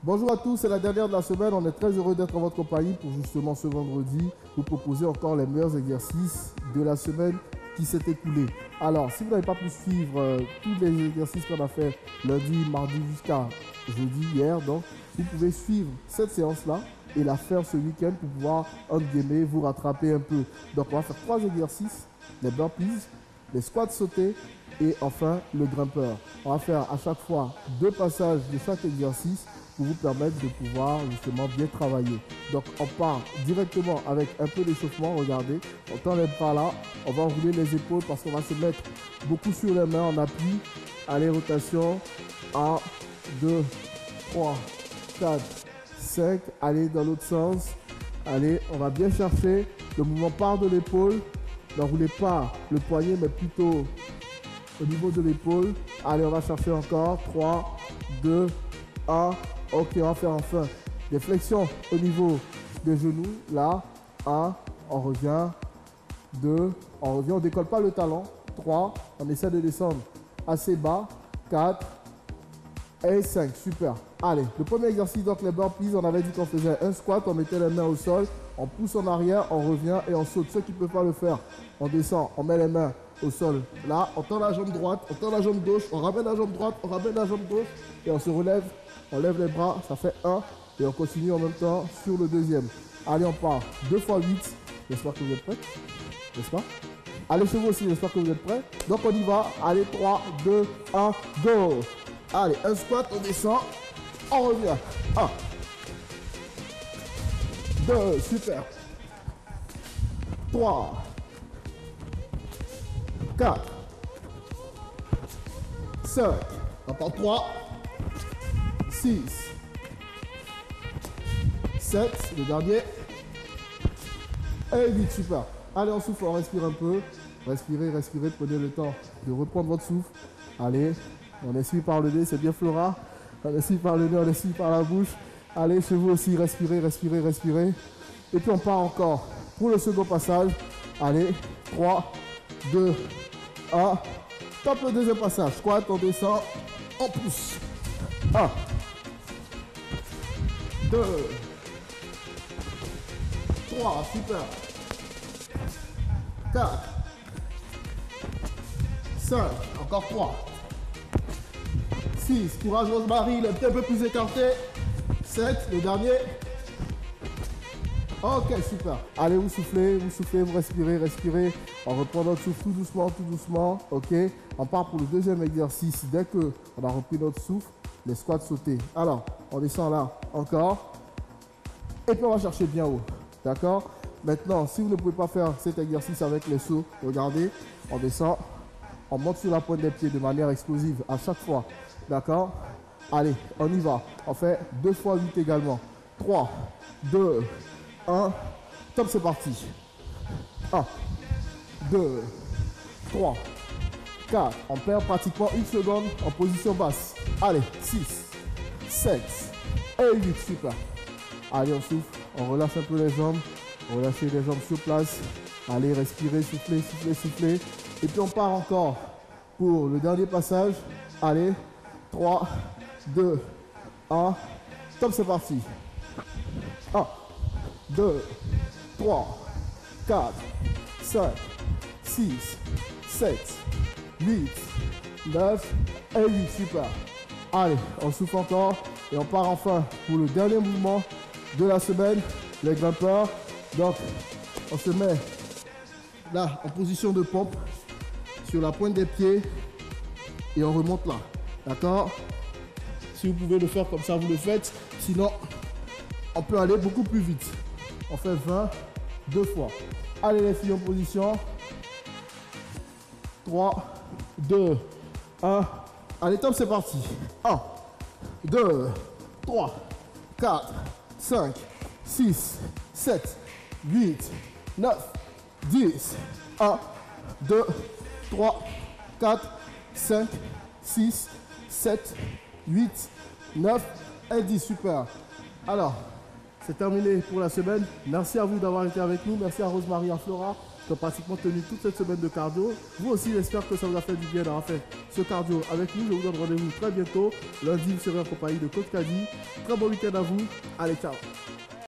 Bonjour à tous, c'est la dernière de la semaine. On est très heureux d'être en votre compagnie pour justement ce vendredi vous proposer encore les meilleurs exercices de la semaine qui s'est écoulée. Alors, si vous n'avez pas pu suivre tous les exercices qu'on a fait lundi, mardi jusqu'à jeudi, hier, donc vous pouvez suivre cette séance-là et la faire ce week-end pour pouvoir, entre guillemets, vous rattraper un peu. Donc, on va faire 3 exercices, les burpees, les squats sautés et enfin le grimpeur. On va faire à chaque fois 2 passages de chaque exercice pour vous permettre de pouvoir justement bien travailler. Donc on part directement avec un peu d'échauffement, regardez, on tend les bras là, on va enrouler les épaules parce qu'on va se mettre beaucoup sur les mains en appui. Allez, rotation, 1, 2, 3, 4, 5, allez dans l'autre sens, allez, on va bien chercher, le mouvement part de l'épaule, n'enroulez pas le poignet mais plutôt au niveau de l'épaule. Allez, on va chercher encore, 3, 2, 1, ok, on va faire enfin des flexions au niveau des genoux. Là, 1, on revient. 2, on revient. On ne décolle pas le talon. 3, on essaie de descendre assez bas. 4 et 5. Super. Allez, le premier exercice, donc les burpees, on avait dit qu'on faisait un squat, on mettait les mains au sol, on pousse en arrière, on revient et on saute. Ceux qui ne peuvent pas le faire, on descend, on met les mains au sol. Là, on tend la jambe droite, on tend la jambe gauche, on ramène la jambe droite, on ramène la jambe gauche et on se relève. On lève les bras, ça fait 1 et on continue en même temps sur le deuxième. Allez, on part 2 x 8. J'espère que vous êtes prêts. N'est-ce pas? Allez chez vous aussi, j'espère que vous êtes prêts. Donc on y va. Allez, 3, 2, 1, go. Allez, un squat, on descend, on revient. 1, 2, super. 3, 4, 5, encore 3, 6, 7, le dernier, et 8, super. Allez, on souffle, on respire un peu. Respirez, respirez, prenez le temps de reprendre votre souffle. Allez, on essuie par le nez, c'est bien Flora. On essuie par le nez, on essuie par la bouche. Allez, chez vous aussi, respirez, respirez, respirez. Et puis on part encore pour le second passage. Allez, 3, 2, 1. Top le deuxième passage. Squat, on descend, on pousse. 1, 2, 3, super. 4, 5, encore 3, 6, courage Rosemary, il est un peu plus écarté. 7, le dernier. Ok, super. Allez, vous soufflez, vous respirez, respirez. On reprend notre souffle tout doucement, ok. On part pour le deuxième exercice. Dès que on a repris notre souffle, les squats sautés. Alors, on descend là, encore. Et puis on va chercher bien haut, d'accord. Maintenant, si vous ne pouvez pas faire cet exercice avec les sauts, regardez, on descend, on monte sur la pointe des pieds de manière explosive à chaque fois, d'accord. Allez, on y va. On fait 2 x 8 également. 3, 2, 1, top, c'est parti. 1, 2, 3, 4, on perd pratiquement 1 seconde en position basse. Allez, 6, 7 et 8, super. Allez, on souffle, on relâche un peu les jambes, relâchez les jambes sur place. Allez, respirez, soufflez, soufflez, soufflez. Et puis on part encore pour le dernier passage. Allez, 3, 2, 1, top, c'est parti. 1, 2, 3, 4, 5, 6, 7, 8, 9 et 8, super. Allez, on souffle encore et on part enfin pour le dernier mouvement de la semaine, les grimpeurs. Donc, on se met là en position de pompe sur la pointe des pieds et on remonte là, d'accord. Si vous pouvez le faire comme ça, vous le faites. Sinon, on peut aller beaucoup plus vite. On fait 20, 2 fois. Allez les filles en position. 3, 2, 1. Allez, top, c'est parti. 1, 2, 3, 4, 5, 6, 7, 8, 9, 10. 1, 2, 3, 4, 5, 6, 7, 8, 9 et 10. Super. Alors, c'est terminé pour la semaine. Merci à vous d'avoir été avec nous. Merci à Rosemary et à Flora. qui ont pratiquement tenu toute cette semaine de cardio. Vous aussi, j'espère que ça vous a fait du bien d'avoir fait ce cardio avec nous. Je vous donne rendez-vous très bientôt. Lundi, vous serez en compagnie de Coach Kadi. Très bon week-end à vous. Allez, ciao.